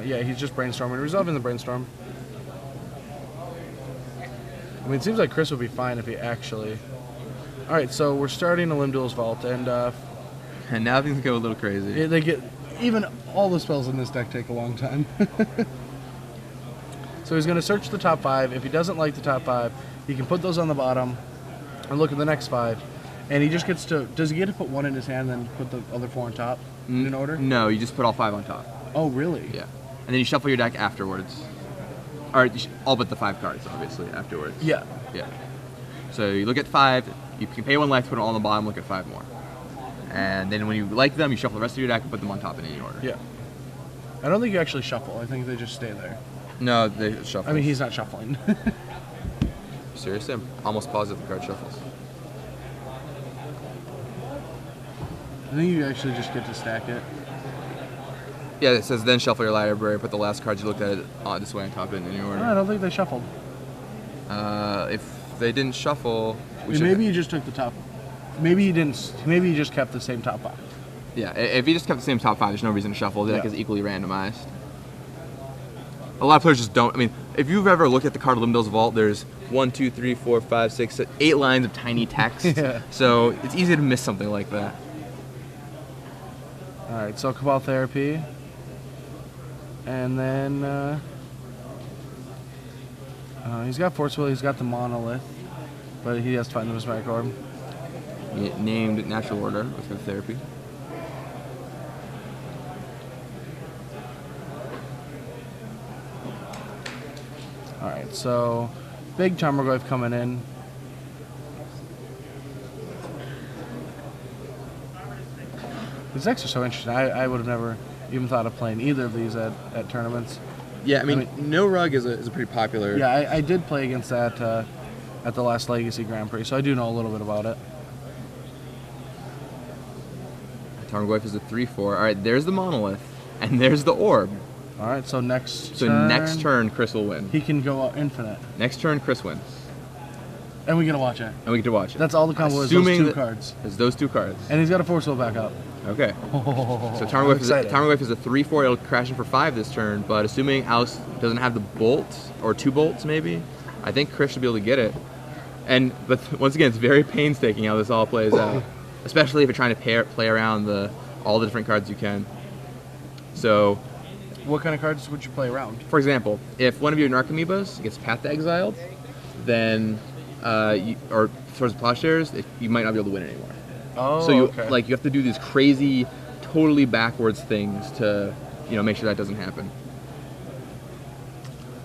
Yeah, he's just brainstorming, resolving the brainstorm. I mean, it seems like Kris would be fine if he actually... Alright, so we're starting a Limb Duel's Vault, and now things go a little crazy. they get... Even all the spells in this deck take a long time. So he's going to search the top 5. If he doesn't like the top 5, he can put those on the bottom and look at the next 5. And he just gets to... Does he get to put 1 in his hand and then put the other 4 on top in an order? No, you just put all 5 on top. Oh, really? Yeah. And then you shuffle your deck afterwards. Or all but the 5 cards, obviously, afterwards. Yeah. Yeah. So you look at 5, you can pay 1 life, put it all on the bottom, look at 5 more. And then when you like them, you shuffle the rest of your deck and put them on top in any order. Yeah. I don't think you actually shuffle. I think they just stay there. No, they shuffle. I mean, he's not shuffling. Seriously, I'm almost positive the card shuffles. I think you actually just get to stack it. Yeah, it says then shuffle your library, put the last cards you looked at this way on top in any order. No, I don't think they shuffled. If they didn't shuffle, maybe you just took the top. Maybe you didn't. Maybe you just kept the same top 5. Yeah, if you just kept the same top 5, there's no reason to shuffle. The deck is equally randomized. A lot of players just don't. I mean, if you've ever looked at the card Limb Duel's Vault, there's 1, 2, 3, 4, 5, 6, 8 lines of tiny text. Yeah. So it's easy to miss something like that. All right, so Cabal Therapy, and then he's got Force Will. He's got the Monolith, but he has to find the Mesmeric Orb. Named Natural Order with the Therapy. Alright, so big Tarmogoyf coming in. These decks are so interesting. I would have never even thought of playing either of these at tournaments. Yeah, I mean No Rug is a pretty popular... Yeah, I did play against that at the last Legacy Grand Prix, so I do know a little bit about it. Tarmogoyf is a 3/4. Alright, there's the Monolith, and there's the Orb. Alright, so next turn, Kris will win. He can go infinite. Next turn, Kris wins. And we get to watch it. And we get to watch it. That's all the combo is, those 2 cards. It's those 2 cards. And he's got a Force Will back up. Okay. So Tarmogoyf is a 3/4. It'll crash in for 5 this turn, but assuming House doesn't have the bolt, or 2 bolts maybe, I think Kris should be able to get it. But once again, it's very painstaking how this all plays out. Especially if you're trying to play around all the different cards you can. So, what kind of cards would you play around? For example, if one of your Narcomoebas gets Path to Exiled, then or throws Plowshares, you might not be able to win anymore. Oh, so you okay. have to do these crazy, totally backwards things to make sure that doesn't happen.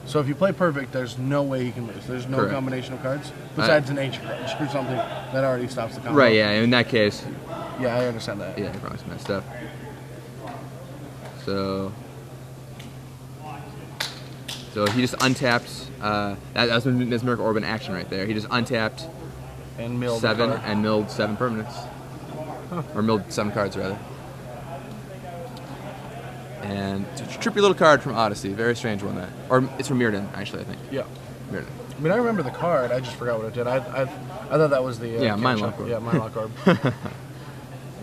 So if you play perfect, there's no way he can lose. There's no Correct. Combination of cards besides an Ancient Grudge or something that already stops the combo. Right, yeah, in that case. Yeah, I understand that. Yeah, probably messed up. So he just untapped. That was Mesmeric Orb in action right there. He just untapped and milled 7 and milled 7 permanents. Huh. Or milled 7 cards, rather. And it's a trippy little card from Odyssey. Very strange one, that. Or it's from Mirrodin, actually, I think. Yeah. Mirrodin. I mean, I remember the card. I just forgot what it did. I thought that was the... Mindlock Orb. Yeah, Mindlock Orb.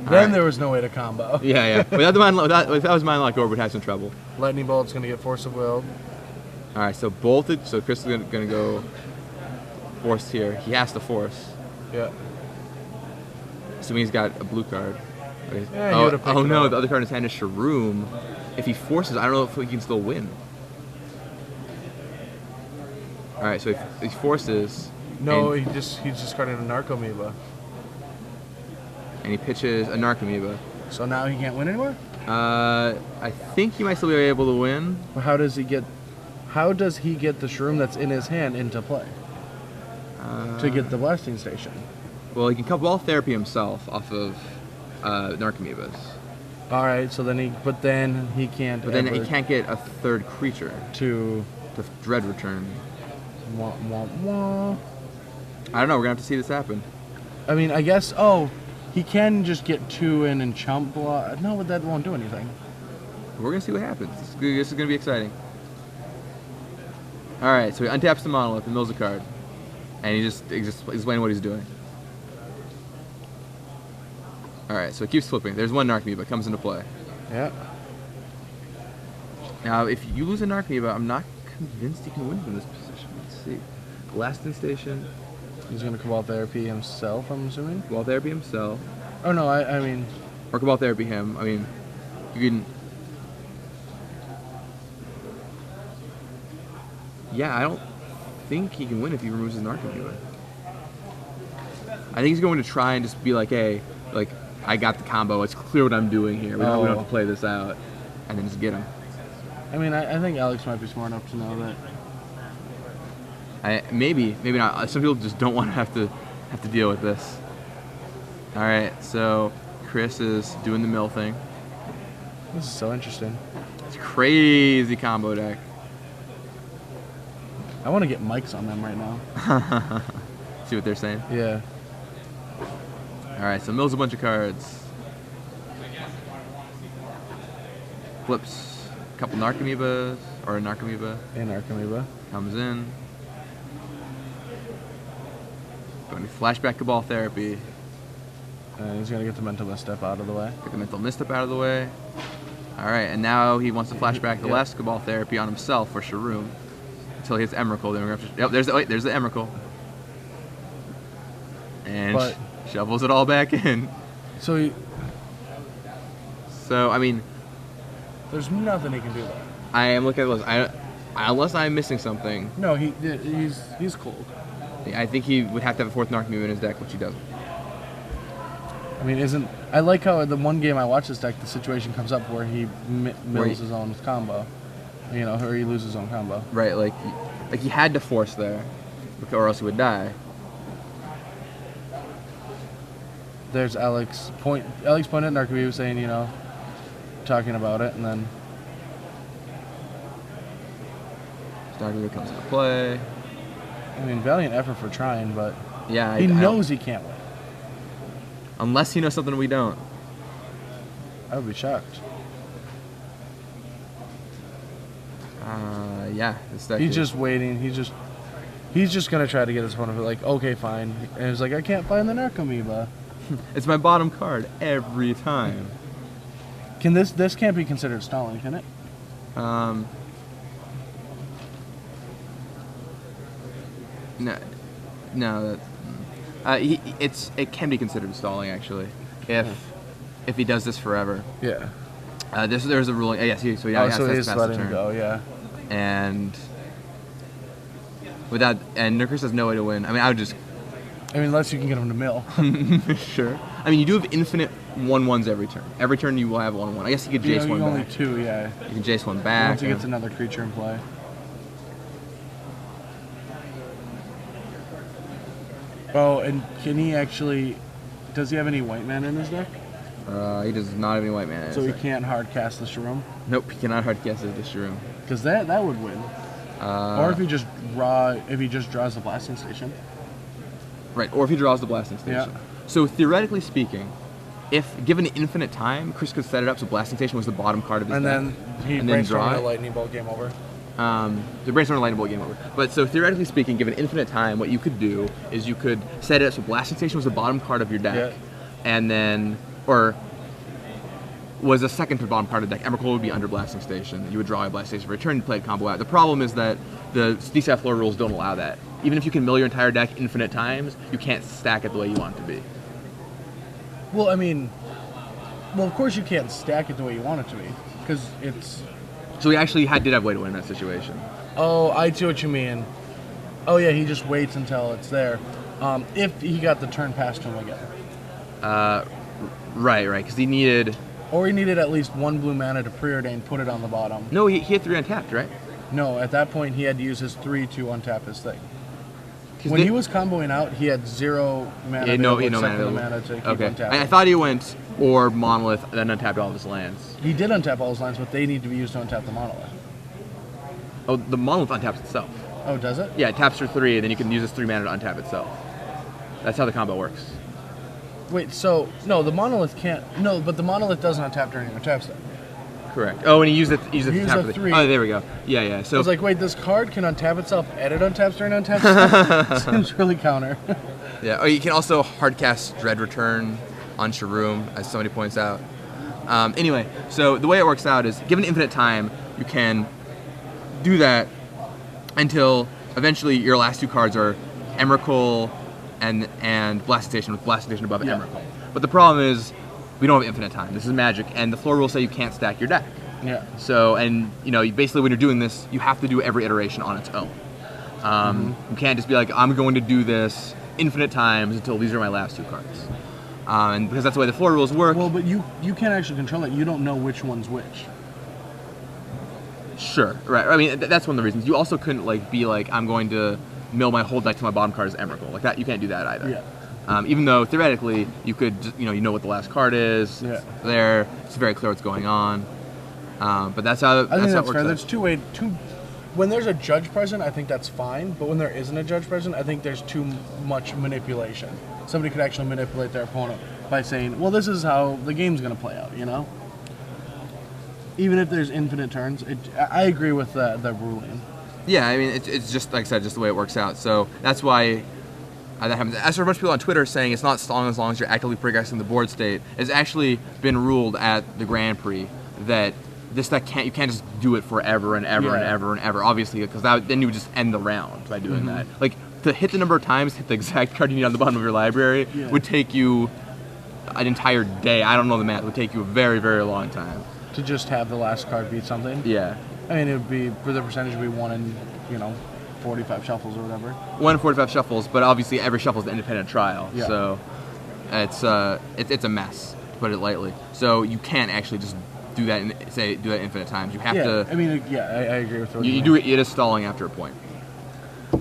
Then there was no way to combo. Yeah. Without the if that was Mindlock Orb, we'd have some trouble. Lightning Bolt's going to get Force of Will. All right, so bolted. So Kris is going to go forced here. He has to force. Yeah. Assuming he's got a blue card. Okay. Yeah, oh no, the other card in his hand is Sharoom. If he forces, I don't know if he can still win. All right, so if he forces... No, he's discarding a Narcomoeba. And he pitches a Narcomoeba. So now he can't win anymore? I think he might still be able to win. But how does he get the Sharoom that's in his hand into play? To get the Blasting Station? Well, he can Cabal Therapy himself off of Narcomoebas. All right, so then he can't. But then he can't get a 3rd creature to Dread Return. Wah, wah, wah. I don't know. We're gonna have to see this happen. I mean, I guess. Oh, he can just get 2 in and chump block. No, but that won't do anything. We're gonna see what happens. This is gonna be exciting. All right, so he untaps the Monolith and mills a card, and he's just explaining what he's doing. All right, so it keeps flipping. There's one Narcomoeba that comes into play. Yeah. Now, if you lose a Narcomoeba, I'm not convinced you can win from this position. Let's see. Blasting Station. He's gonna Cabal Therapy himself, I'm assuming. Cabal Therapy himself. Oh no, I mean. Or Cabal Therapy him. I mean, you can. Yeah, I don't think he can win if he removes his Narcomoeba. I think he's going to try and just be like, hey, like, I got the combo. It's clear what I'm doing here. We don't have to play this out. And then just get him. I mean, I think Alex might be smart enough to know that. Maybe not. Some people just don't want to have to deal with this. All right, so Kris is doing the mill thing. This is so interesting. It's a crazy combo deck. I want to get mics on them right now. See what they're saying? Yeah. All right, so mills a bunch of cards. Flips a couple Narcomoebas, or a Narcomoeba. A Narcomoeba. Comes in. Going to Flashback Cabal Therapy. And he's going to get the Mental Misstep out of the way. Get the Mental Misstep out of the way. All right, and now he wants to flashback the last Cabal Therapy on himself for Sharoom. Until he hits Emrakul. Then we're gonna have to, yep, there's the Emrakul. And shovels it all back in. So I mean, there's nothing he can do there. I am looking at the list. Unless I'm missing something. No, he's cold. I think he would have to have a fourth Narcomoeba in his deck, which he doesn't. I mean, I like how the one game I watch this deck, the situation comes up where he mills his own combo, you know, or he loses his own combo. Right, like he had to force there, or else he would die. There's Alex pointed at Narcomoeba saying, you know, talking about it, and then Narcomoeba comes into play. I mean, valiant effort for trying, but yeah, he knows he can't win. Unless he knows something we don't. I would be shocked. Yeah, this deck he's just waiting. He's just gonna try to get his opponent like, okay, fine. And he's like, I can't find the Narcomoeba. It's my bottom card every time. Can this can't be considered stalling, can it? No. It can be considered stalling actually, if he does this forever. Yeah. There's a ruling. Yes, so he has to let him go. Yeah. And Kris has no way to win. I mean, unless you can get him to mill. Sure. I mean, you do have infinite 1/1s every turn. Every turn you will have 1/1. I guess you could Jace one back. Only two, yeah. You can Jace one back. Once he gets another creature in play. Oh, and can he actually? Does he have any white mana in his deck? He does not have any white mana. So he can't hard cast the Sharoom? Nope, he cannot hard cast the Sharoom. Because that would win. Or if he just draws the Blasting Station. Right, or if he draws the Blasting Station. Yeah. So theoretically speaking, if given infinite time, Kris could set it up so Blasting Station was the bottom card of his deck. And then brainstorm a Lightning Bolt, game over. The brainstorm a Lightning Bolt, game over. But so theoretically speaking, given infinite time, what you could do is you could set it up so Blasting Station was the bottom card of your deck, and then was a second to bottom part of the deck. Emrakul would be under Blasting Station. You would draw a Blasting Station for a turn, play a combo out. The problem is that the DCF floor rules don't allow that. Even if you can mill your entire deck infinite times, you can't stack it the way you want it to be. Well, I mean, of course you can't stack it the way you want it to be, because it's... So he actually did have a way to win that situation. Oh, I see what you mean. Oh yeah, he just waits until it's there. If he got the turn past him again. Right, because he needed... Or he needed at least one blue mana to preordain, put it on the bottom. No, he had 3 untapped, right? No, at that point he had to use his 3 to untap his thing. When he was comboing out, he had 0 mana. No mana to keep untapping. I thought he went or Monolith, then untapped all of his lands. He did untap all his lands, but they need to be used to untap the Monolith. Oh, the Monolith untaps itself. Oh, does it? Yeah, it taps for 3, and then you can use his 3 mana to untap itself. That's how the combo works. Wait, so no, the Monolith can't. No, but the Monolith doesn't untap during your untap step. Correct. Oh, and he used it to tap for the 3. Oh, there we go. Yeah. So I was like, wait, this card can untap itself and it untaps during untap step? Seems really counter. Yeah. Oh, you can also hardcast Dread Return on Sharoom, as somebody points out. Anyway, so the way it works out is, given infinite time, you can do that until eventually your last 2 cards are Emrakul and Blasting Station, with Blasting Station above Emrakul. But the problem is we don't have infinite time. This is Magic, and the floor rules say you can't stack your deck. Yeah. So, and basically when you're doing this, you have to do every iteration on its own. You can't just be like, I'm going to do this infinite times until these are my last 2 cards. And because that's the way the floor rules work. Well, but you can't actually control it. You don't know which one's which. Sure, right. I mean, that's one of the reasons. You also couldn't be like, I'm going to mill my whole deck to my bottom card as Emrakul. Like that, you can't do that either. Yeah. Even though theoretically you could, just, you know what the last card is. Yeah. It's there. It's very clear what's going on. But that's how. I think that's how fair. it There's two. When there's a judge present, I think that's fine. But when there isn't a judge present, I think there's too much manipulation. Somebody could actually manipulate their opponent by saying, "Well, this is how the game's going to play out." You know. Even if there's infinite turns, I agree with the ruling. Yeah, I mean, it's just, like I said, just the way it works out. So that's why that happens. As for a bunch of people on Twitter saying it's not stalling as long as you're actively progressing the board state, it's actually been ruled at the Grand Prix that this deck you can't just do it forever and ever and ever and ever, obviously, because then you would just end the round by doing that. Like, to hit the number of times, hit the exact card you need on the bottom of your library would take you an entire day. I don't know the math. It would take you a very, very long time. To just have the last card beat something? Yeah. I mean, it would be, for the percentage, it would be 1 in, 45 shuffles or whatever. 1 in 45 shuffles, but obviously every shuffle is an independent trial. Yeah. So it's a mess, to put it lightly. So you can't actually just do that infinite times. You have to. I mean, I agree with what you do it. It is stalling after a point.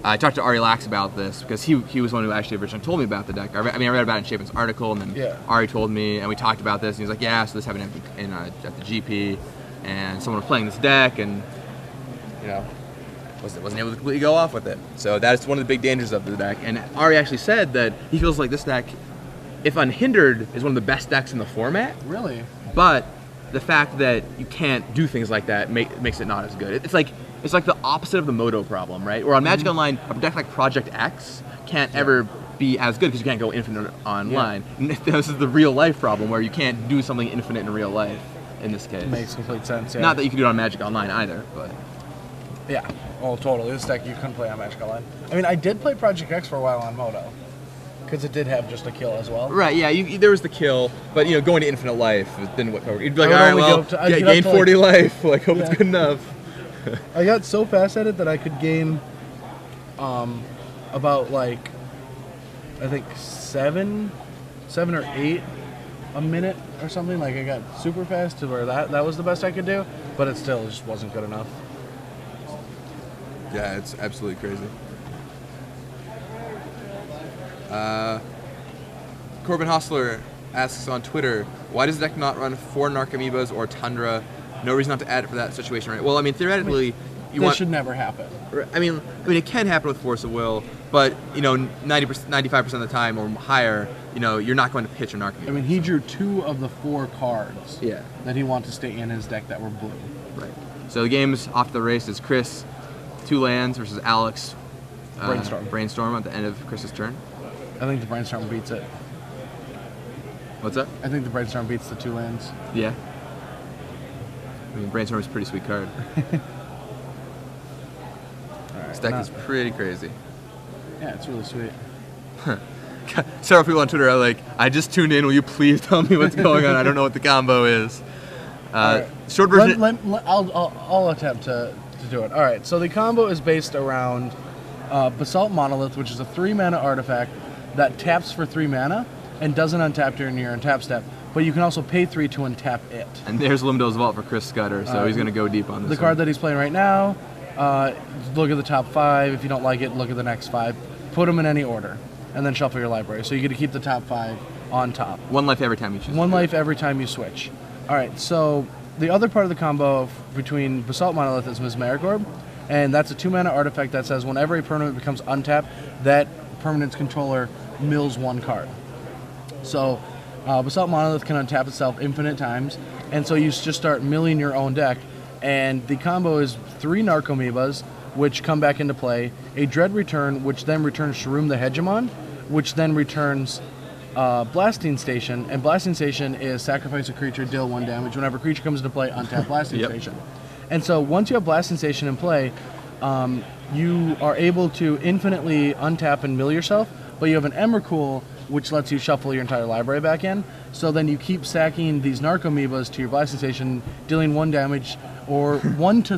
I talked to Ari Lax about this because he was one who actually originally told me about the deck. I read about it in Chapin's article, and then Ari told me, and we talked about this, and he was like, yeah, so this happened at the GP, and someone was playing this deck, and, wasn't able to completely go off with it. So that's one of the big dangers of the deck, and Ari actually said that he feels like this deck, if unhindered, is one of the best decks in the format. Really? But the fact that you can't do things like that makes it not as good. It's like the opposite of the Moto problem, right? Or on Magic Online, a deck like Project X can't ever be as good because you can't go infinite online. Yeah. This is the real life problem where you can't do something infinite in real life in this case. Makes complete sense, yeah. Not that you can do it on Magic Online either, but... Yeah, oh, totally. This deck you couldn't play on Magic Online. I mean, I did play Project X for a while on Moto. Because it did have just a kill as well. Right, yeah, there was the kill, but going to infinite life, then what? You'd be like, all right, well, gain 40 life, hope it's good enough. I got so fast at it that I could gain about I think 7 or 8 a minute or something. Like I got super fast to where that was the best I could do, but it still just wasn't good enough. Yeah, it's absolutely crazy. Corbin Hostler asks on Twitter, why does the deck not run 4 Narcomoebas or Tundra? No reason not to add it for that situation, right? Well, I mean, theoretically, this should never happen. I mean, it can happen with Force of Will, but 95% of the time or higher, you're not going to pitch a Narcomoeba. I mean, he drew 2 of the 4 cards that he wanted to stay in his deck that were blue. Right. So the game's off to the races. Chris, 2 lands versus Alex. Brainstorm at the end of Chris's turn. I think the Brainstorm beats it. What's up? I think the Brainstorm beats the 2 lands. Yeah. I mean, Brainstorm is a pretty sweet card. This deck is pretty crazy. Yeah, it's really sweet. Several people on Twitter are like, I just tuned in. Will you please tell me what's going on? I don't know what the combo is. Right. Short version. I'll attempt to do it. All right. So the combo is based around Basalt Monolith, which is a 3-mana artifact that taps for 3 mana and doesn't untap during your untap step. But you can also pay 3 to untap it. And there's Limdo's Vault for Kris Scudder, so he's going to go deep on this. The card that he's playing right now, look at the top 5. If you don't like it, look at the next 5. Put them in any order, and then shuffle your library. So you get to keep the top 5 on top. 1 life every time you choose. 1 life every time you switch. All right, so the other part of the combo between Basalt Monolith is Mesmeric Orb, and that's a 2-mana artifact that says whenever a permanent becomes untapped, that permanent's controller mills 1 card. So Basalt Monolith can untap itself infinite times, and so you just start milling your own deck, and the combo is 3 Narcomoebas, which come back into play, a Dread Return, which then returns Shroom the Hegemon, which then returns Blasting Station, and Blasting Station is sacrifice a creature, deal 1 damage. Whenever a creature comes into play, untap Blasting Station. And so once you have Blasting Station in play, you are able to infinitely untap and mill yourself, but you have an Emrakul, which lets you shuffle your entire library back in. So then you keep stacking these Narcomoebas to your Blasting Station, dealing 1 damage or 0 to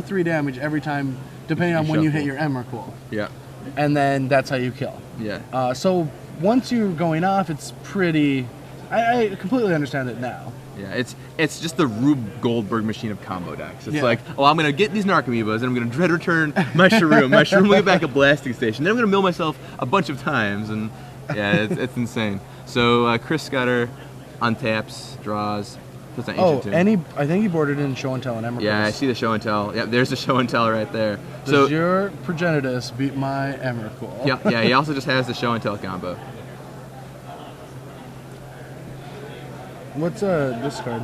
3 damage every time, depending on when you hit your Emrakul. Yeah. And then that's how you kill. Yeah. So once you're going off, it's pretty... I completely understand it now. Yeah, it's just the Rube Goldberg machine of combo decks. It's like, oh, I'm gonna get these Narcomoebas, and I'm gonna dread return my Shroom. My Shroom will get back a Blasting Station. Then I'm gonna mill myself a bunch of times, and yeah, it's insane. So Kris Scudder untaps, draws. That's an ancient tune. And I think he boarded in Show and Tell and Emrakul. Yeah, I see the Show and Tell. Yeah, there's the Show and Tell right there. Does your Progenitus beat my Emrakul? Yeah. He also just has the Show and Tell combo. What's this card?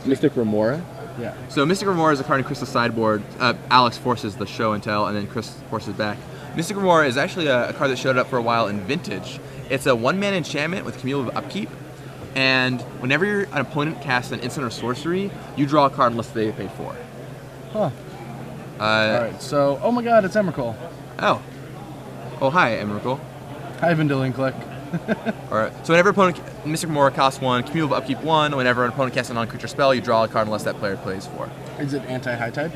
Mystic Remora. Yeah. So Mystic Remora is a card in Crystal's sideboard. Alex forces the Show and Tell, and then Kris forces back. Mystic Remora is actually a card that showed up for a while in Vintage. It's a 1-mana enchantment with cumulative upkeep, and whenever an opponent casts an instant or sorcery, you draw a card unless they pay 4. Huh. Alright, so, oh my god, it's Emrakul. Oh, hi, Emrakul. Hi, Vendilion Click. Alright, so whenever opponent, Mystic Remora costs 1, cumulative upkeep 1, whenever an opponent casts a non-creature spell, you draw a card unless that player plays 4. Is it anti-high tide?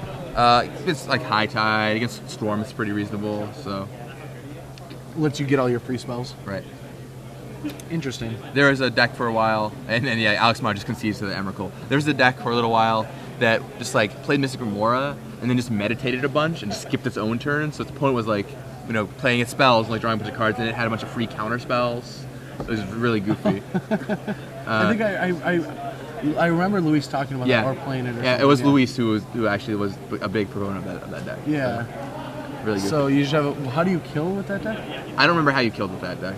It's like High Tide, against Storm it's pretty reasonable, so. Lets you get all your free spells. Right. Interesting. There was a deck for a while, and yeah, Alex Ma just concedes to the Emrakul. There was a deck for a little while that just like played Mystic Remora, and then just meditated a bunch and just skipped its own turn, so its opponent was like, playing its spells, like drawing a bunch of cards, and it had a bunch of free counter spells. It was really goofy. I think I remember Luis talking about that or playing it. It was Luis who actually was a big proponent of that deck. Yeah. So, really good. So you just have how do you kill with that deck? I don't remember how you killed with that deck.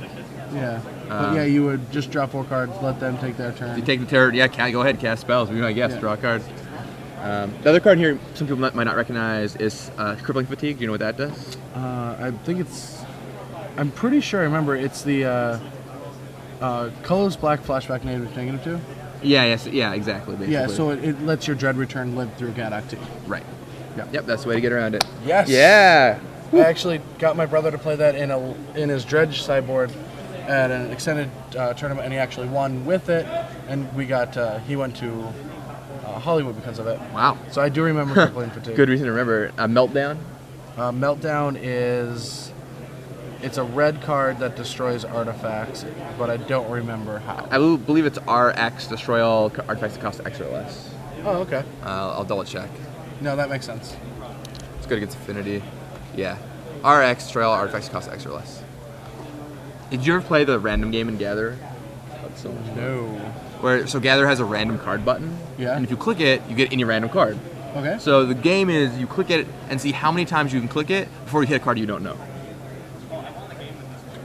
Yeah. But yeah, you would just draw 4 cards, let them take their turn. You take the turn, go ahead, cast spells. I guess draw cards. The other card here, some people might not recognize, is Crippling Fatigue. Do you know what that does? I think I'm pretty sure I remember. It's the colorless black flashback -2. Yeah, exactly. Basically. Yeah, so it lets your Dread Return live through Gadok 2. Right. Yep, that's the way to get around it. Yes. Yeah. I actually got my brother to play that in his Dredge sideboard at an extended tournament, and he actually won with it. And he went to Hollywood because of it. Wow. So I do remember Crippling Fatigue. Good reason to remember. Meltdown? Meltdown it's a red card that destroys artifacts, but I don't remember how. I believe it's RX, destroy all artifacts that cost X or less. Oh, okay. I'll double check. No, that makes sense. It's good against Affinity. Yeah. RX, destroy all artifacts that cost X or less. Did you ever play the random game in Gather? That's so much fun. So Gather has a random card button. Yeah. And if you click it, you get any random card. Okay. So the game is you click it and see how many times you can click it before you hit a card you don't know.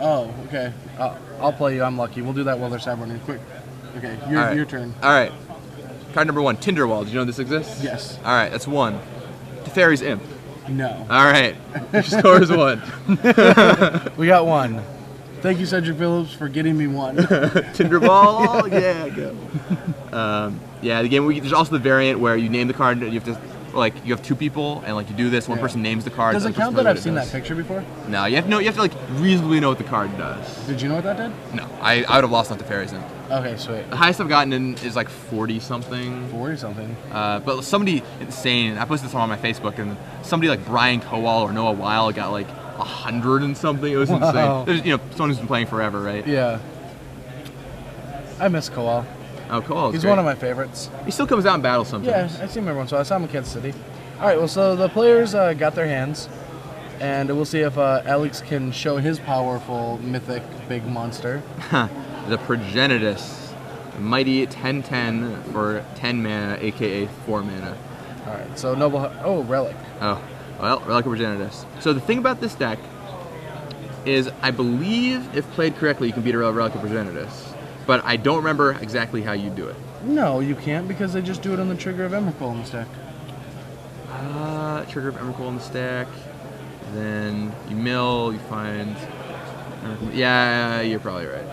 Oh, okay. I'll play you. I'm lucky. We'll do that while they're sideboarding. Quick. Okay, your turn. All right. Card number 1, Tinderwall. Did you know this exists? Yes. All right, that's 1. Teferi's Imp. No. All right. Your score is 1. We got 1. Thank you, Cedric Phillips, for getting me 1. Tinderball. Yeah, go. Yeah, the game. There's also the variant where you name the card. You have to. You have 2 people, and you do this. One person names the card. Does it count that I've seen that picture before? No, you have to reasonably know what the card does. Did you know what that did? No, I would have lost on Teferi's Imp. Okay, sweet. The highest I've gotten in is 40 something. 40 something. But somebody insane. I posted this on my Facebook, and somebody Brian Kowal or Noah Weil got 100 and something. It was insane. There's someone who's been playing forever, right? Yeah. I miss Kowal. Oh, cool. He's one of my favorites. He still comes out in battle sometimes. Yeah, I see him every once in a while. I saw him in Kansas City. All right, well, so the players got their hands, and we'll see if Alex can show his powerful, mythic, big monster. The Progenitus. Mighty 10/10 for 10 mana, a.k.a. 4 mana. All right, so Relic. Oh, well, Relic of Progenitus. So the thing about this deck is I believe, if played correctly, you can beat a Relic of Progenitus. But I don't remember exactly how you do it. No, you can't, because they just do it on the trigger of Emrakul in the stack. Trigger of Emrakul in the stack. Then you mill, you find... Yeah, you're probably right.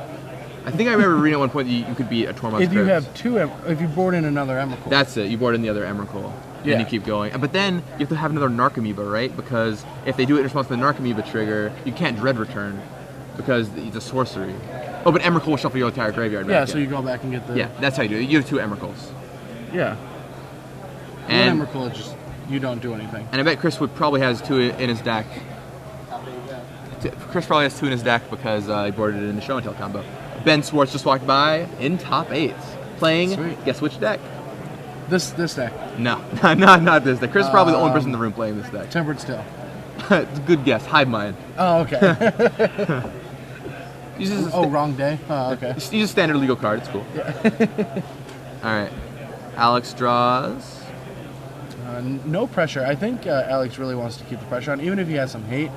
I think I remember reading at one point that you could beat a Tormod's If you Curse. have two, if you board in another Emrakul. That's it. You board in the other Emrakul. Yeah. And you keep going. But then you have to have another Narcomoeba, right? Because if they do it in response to the Narcomoeba trigger, you can't Dread Return because it's a sorcery. Oh, but Emrakul will shuffle your entire graveyard back. Yeah, so you go back and get the... Yeah, that's how you do it. You have 2 Emrakuls. Yeah. And One Emrakul, just, you don't do anything. And I bet Kris probably has 2 in his deck. Kris probably has 2 in his deck because he boarded it in the Show and Tell combo. Ben Swartz just walked by in top 8, playing, Sweet. Guess which deck? This deck. No, not this deck. Kris is probably the only person in the room playing this deck. Tempered Steel. Good guess. Hive Mind. Oh, okay. Oh, wrong day? Oh, okay. Use a standard legal card. It's cool. Yeah. All right. Alex draws. No pressure. I think Alex really wants to keep the pressure on, even if he has some hate.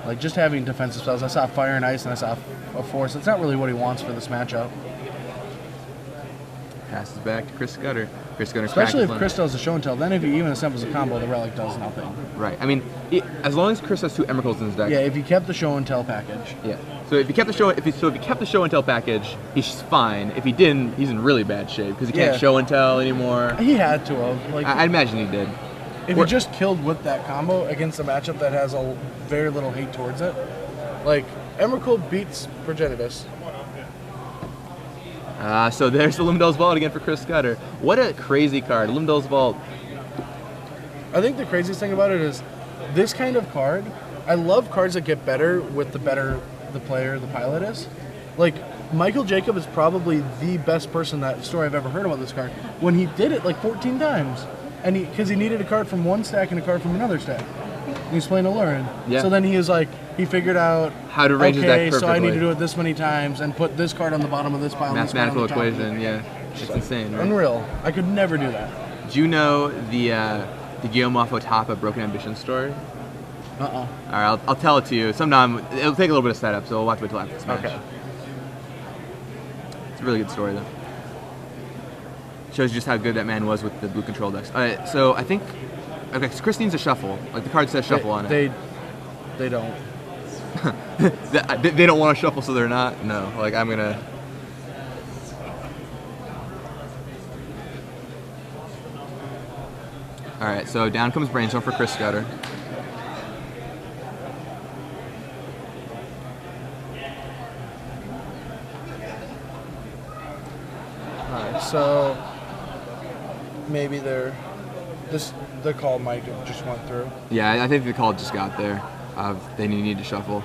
Like, just having defensive spells. I saw Fire and Ice, and I saw a Force. That's not really what he wants for this matchup. Passes back to Kris Scudder. Kris Scudder. Especially if Kris does a Show and Tell, then if he even assembles a combo, the Relic does nothing. Right. I mean, as long as Kris has 2 Emrakuls in his deck. Yeah, if he kept the Show and Tell package. Yeah. So if he kept the Show and Tell package, he's fine. If he didn't, he's in really bad shape because he can't Show and Tell anymore. He had to have. Like, I imagine he did. If he just killed with that combo against a matchup that has a very little hate towards it, like Emrakul beats Progenitus. So there's the Limdell's Vault again for Kris Scudder. What a crazy card, Limdell's Vault. I think the craziest thing about it is this kind of card. I love cards that get better with the better the player, the pilot is. Like, Michael Jacob is probably the best person that story I've ever heard about this card. When he did it like 14 times, and because he needed a card from one stack and a card from another stack. And he's playing Alurin. Yeah. So then he was like, he figured out how to arrange his deck perfectly. So I need to do it this many times and put this card on the bottom of this pile. Mathematical equation, yeah. It's insane, right? Unreal. I could never do that. Do you know the Guillaume Afotapa Broken Ambition story? All right, I'll tell it to you. Sometime, it'll take a little bit of setup, so we'll have to wait till after this match. Okay. It's a really good story, though. Shows just how good that man was with the blue control decks. All right, so I think... Okay, so Kris needs a shuffle. Like, the card says shuffle on it. They don't. They don't want to shuffle, so they're not? No. Like, I'm going to... All right, so down comes Brainstorm for Kris Scudder. Alright, so maybe the call might have just went through. Yeah, I think the call just got there. They need to shuffle.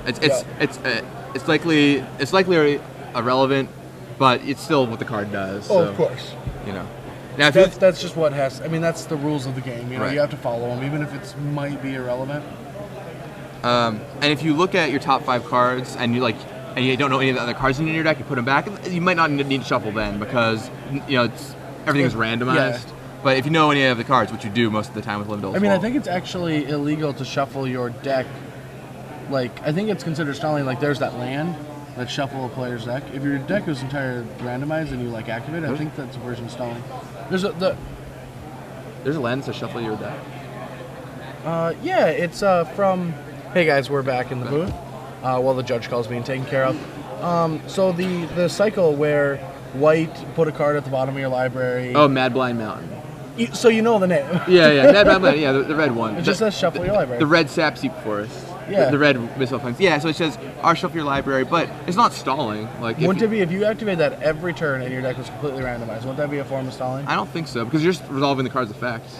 It's likely irrelevant, but it's still what the card does. Oh, so, of course. You know. Now, that's just what has. I mean, that's the rules of the game. You know, right. You have to follow them, even if it might be irrelevant. And if you look at your top 5 cards and you don't know any of the other cards in your deck, you put them back. You might not need to shuffle then because everything is randomized. Yeah. But if you know any of the cards, which you do most of the time with Limdell's I Vault. think it's actually illegal to shuffle your deck. Like, I think it's considered stalling. Like, there's that land that shuffle a player's deck. If your deck is entirely randomized and you activate it, I think that's a version of stalling. There's a land that says shuffle your deck. Yeah, it's from. Hey guys, we're back in the booth. While the judge call's being taken care of. So the cycle where white put a card at the bottom of your library. Oh, Mad Blind Mountain. So you know the name. Yeah, Mad Blind Mountain. Yeah, the red one. It just says shuffle your library. The red Sapseep Forest. Yeah. The red Missile Flames. Yeah, so it says shuffle your library, but it's not stalling. Like, wouldn't it be if you activate that every turn and your deck was completely randomized? Wouldn't that be a form of stalling? I don't think so because you're just resolving the card's effects.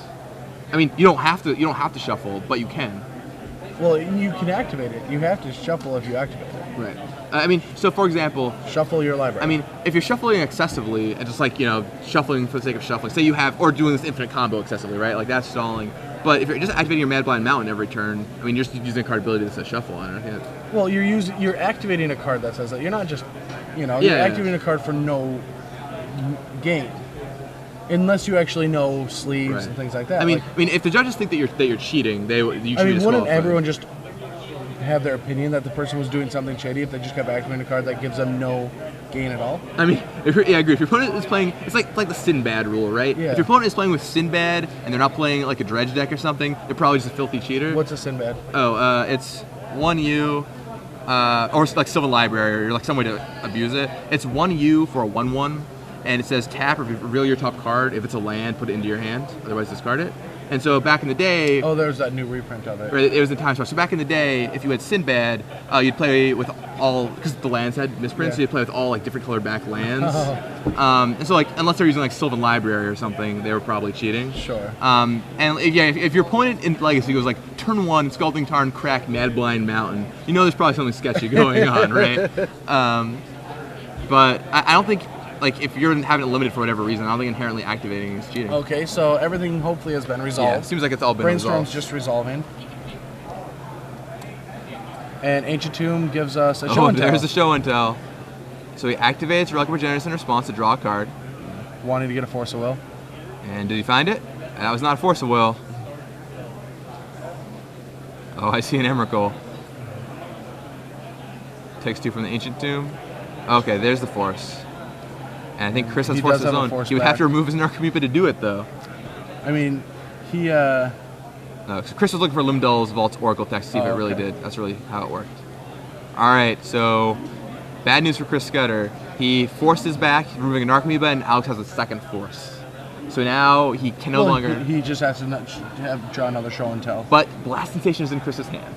I mean, you don't have to shuffle, but you can. Well, you can activate it. You have to shuffle if you activate it. Right. I mean, so for example, shuffle your library. I mean, if you're shuffling excessively and just shuffling for the sake of shuffling, say you have, or doing this infinite combo excessively, right? Like that's stalling. But if you're just activating your Mad Blind Mountain every turn, I mean, you're just using a card ability that says shuffle on it. Well, you're activating a card that says that. You're not just, you're activating a card for no gain. Unless you actually know sleeves and things like that. I mean, if the judges think that you're cheating, wouldn't everyone just have their opinion that the person was doing something shady if they just kept activating a card that gives them no gain at all? I mean, I agree. If your opponent is playing, it's like the Sinbad rule, right? Yeah. If your opponent is playing with Sinbad and they're not playing like a dredge deck or something, they're probably just a filthy cheater. What's a Sinbad? Oh, it's 1U, or like Sylvan Library, or like some way to abuse it. It's 1U for a 1/1, and it says tap or reveal your top card. If it's a land, put it into your hand. Otherwise, discard it. And so back in the day, there's that new reprint of it. It was the time swap. So back in the day, if you had Sinbad, you'd play with all, because the lands had misprints, so you'd play with all like different colored back lands. And so like unless they're using like Sylvan Library or something, they were probably cheating. Sure. And yeah, if your opponent in Legacy goes like turn 1, Scalding Tarn, crack, Mad Blind Mountain, you know there's probably something sketchy going on, right? But I don't think, like, if you're having it limited for whatever reason, I don't think inherently activating is cheating. Okay, so everything hopefully has been resolved. Yeah, it seems like it's all been Brainstorm's resolved. just resolving. And Ancient Tomb gives us a show and tell. There's a show and tell. So he activates Relic of Regenesis in response to draw a card. Wanting to get a Force of Will. And did he find it? That was not a Force of Will. Oh, I see an Emrakul. Takes 2 from the Ancient Tomb. Okay, there's the Force. And I think Kris has Force of his own. He would have to remove his Narcomoeba to do it, though. I mean, he, No, so Kris was looking for Limdol's Vault's Oracle text to see if it really did. That's really how it worked. Alright, so bad news for Kris Scudder. He forced his back, removing a Narcomoeba, and Alex has a second Force. So now he can no longer... He just has to draw another show and tell. But Blasting Station is in Kris's hand.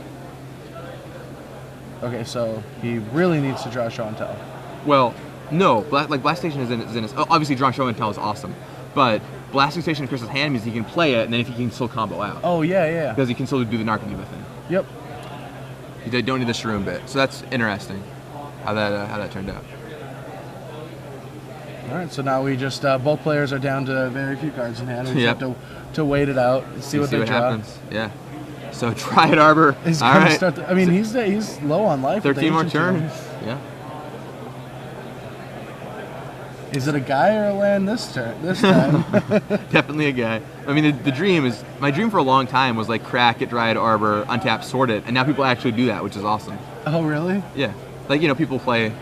Okay, so he really needs to draw a show and tell. Well, no, Blast Station is in his... Obviously, drawing show and tell is awesome, but Blasting Station in Kris's hand means he can play it, and then if he can still combo out. Oh, yeah. Because he can still do the Narcomoeba thing. Yep. You don't need the Shroom bit, so that's interesting how that turned out. All right, so now we just both players are down to very few cards in hand. We just have to wait it out and see what they draw. Happens. Yeah. So Dryad Arbor. All right. I mean, he's low on life. 13 more turns. Yeah. Is it a guy or a land this time? Definitely a guy. I mean, the dream is, my dream for a long time was like crack it, Dryad Arbor, untap, sort it, and now people actually do that, which is awesome. Oh, really? Yeah. Like, people play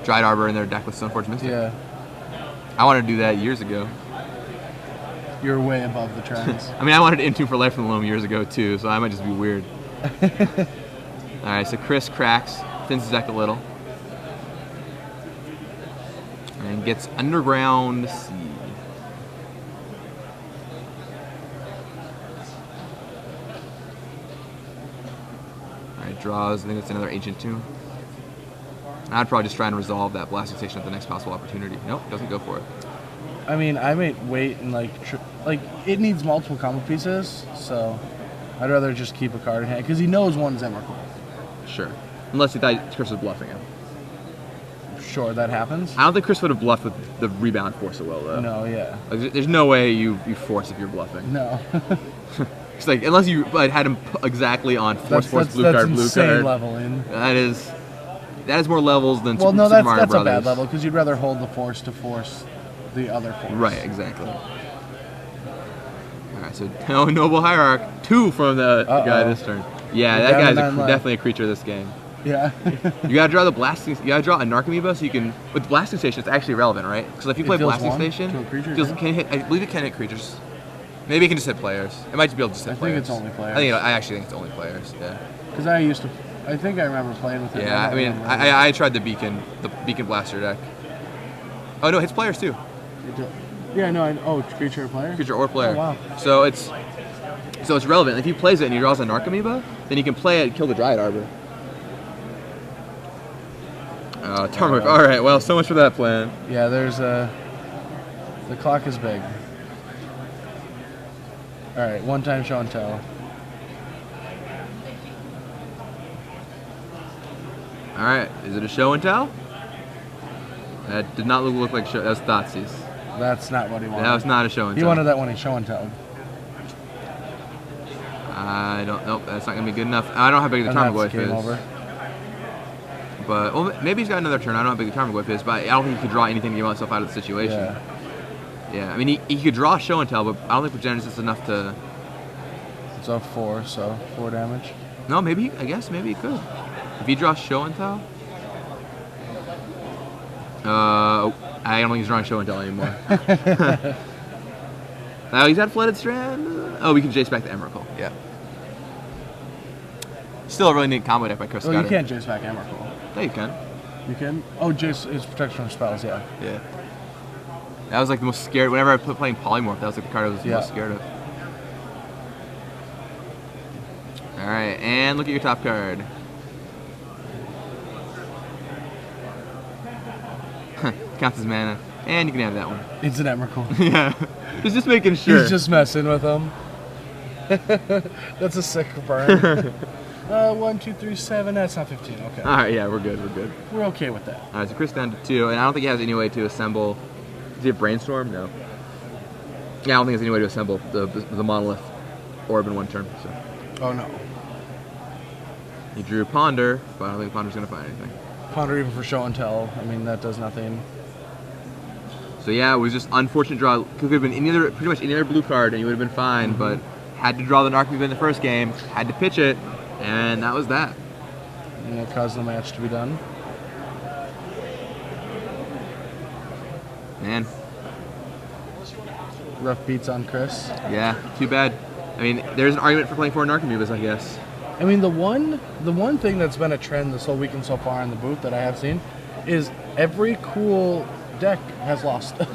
Dryad Arbor in their deck with Stoneforge Mystic. Yeah. I wanted to do that years ago. You're way above the trends. I mean, I wanted to Entomb for Life from the Loam years ago, too, so I might just be weird. Alright, so Kris cracks, thins his deck a little. And gets Underground Sea. Alright, draws. I think that's another Ancient Tomb. I'd probably just try and resolve that Blasting Station at the next possible opportunity. Nope, doesn't go for it. I mean, I might wait and like it needs multiple combo pieces, so I'd rather just keep a card in hand because he knows one's Emrakul. Sure, unless he thought Kris was bluffing him. Sure, that happens. I don't think Kris would have bluffed with the rebound Force of Will, though. No, yeah. Like, there's no way you force if you're bluffing. No. It's like, unless you had him exactly on force, blue card, blue insane card. leveling. That is more levels than Super Mario that's Brothers. a bad level because you'd rather hold the Force to force the other Force. Right, exactly. Alright, so Noble Hierarch, 2 from the guy this turn. Yeah, that guy's definitely a creature of this game. Yeah. You gotta draw a Narcomoeba so you can. With Blasting Station, it's actually relevant, right? Because if you play Blasting Station, to a creature, I believe it can hit creatures. Maybe it can just hit players. It might just be able to just hit players. I think it's only players. I actually think it's only players. Yeah. Because I think I remember playing with it. Yeah, I mean, I tried the Beacon Blaster deck. Oh no, it hits players too. Yeah, no, creature or player? Creature or player. Oh, wow. So it's relevant. If he plays it and he draws a Narcomoeba, then he can play it and kill the Dryad Arbor. Tarmogoyf. All right. Well, so much for that plan. Yeah, the clock is big. All right, one-time show and tell. All right. Is it a show and tell? That did not look like show. That was Thoughtseize. That's not what he wanted. That was not a show and tell. He wanted that one show and tell. I don't know. That's not gonna be good enough. I don't know how big the Tarmogoyf is. Over. But maybe he's got another turn. I don't know how big the Tarmogoyf is, but I don't think he could draw anything to get himself out of the situation. Yeah. I mean, he could draw show and tell, but I don't think Regenesis is enough to. It's a 4, so 4 damage. No, maybe. I guess maybe he could. If he draws show and tell. I don't think he's drawing show and tell anymore. Now he's at Flooded Strand. Oh, we can chase back the Emrakul. Yeah. Still a really neat combo deck by Kris Oh, Scudder. you can't Jace back Emrakul. Yeah, you can. You can? Oh, Jace is protection from spells, yeah. Yeah. That was like the most scared. Whenever I put playing Polymorph, that was like the card I was most scared of. All right, and look at your top card. Counts as mana, and you can have that one. It's an Emrakul. Yeah, just making sure. He's just messing with them. That's a sick burn. 1, 2, 3, 7. That's not 15. Okay. All right, yeah, we're good. We're good. We're okay with that. All right, so Kris down to 2, and I don't think he has any way to assemble. Does he have Brainstorm? No. Yeah, I don't think there's any way to assemble the monolith orb in one turn. So. Oh no. He drew Ponder, but I don't think Ponder's gonna find anything. Ponder even for show and tell. I mean, that does nothing. So yeah, it was just unfortunate draw. Could have been pretty much any other blue card, and you would have been fine. But had to draw the Narcomoeba in the first game. Had to pitch it, and that was that. And that caused the match to be done. Man. Rough beats on Kris. Yeah, too bad. I mean, there's an argument for playing 4 Narcomoebas, I guess. I mean, the one thing that's been a trend this whole weekend so far in the booth that I have seen is every cool deck has lost. I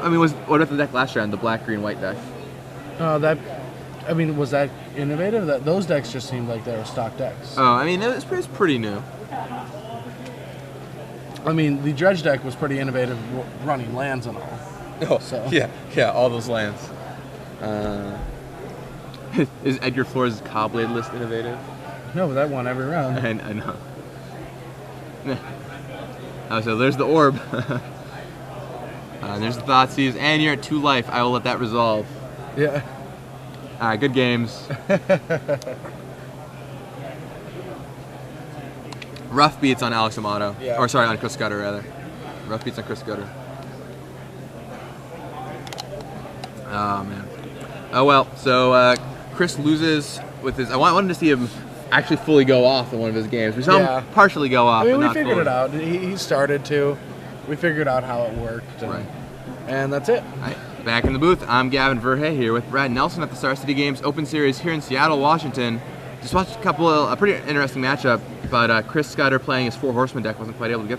mean, what about the deck last round, the black, green, white deck? Was that innovative? Those decks just seemed like they were stock decks. Oh, I mean, it's pretty new. I mean, the dredge deck was pretty innovative, running lands and all. Oh, so. yeah, all those lands. Is Edgar Floor's Cobblade list innovative? No, but that won every round. I know. Oh, so there's the orb. There's the Thoughtseize, and you're at 2 life. I will let that resolve. Yeah. All right, good games. Rough beats on Alex Amato. Yeah. Or sorry, on Kris Scudder, rather. Rough beats on Kris Scudder. Oh, man. Oh, well. So, Kris loses with his... I wanted to see him actually fully go off in one of his games. We saw him partially go off, I mean, but we not figured fully. it out. He started to. We figured out how it worked. And, Right. And that's it. All right. Back in the booth, I'm Gavin Verhey here with Brad Nelson at the Star City Games Open Series here in Seattle, Washington. Just watched a pretty interesting matchup, but Kris Scudder playing his 4 Horsemen deck wasn't quite able to get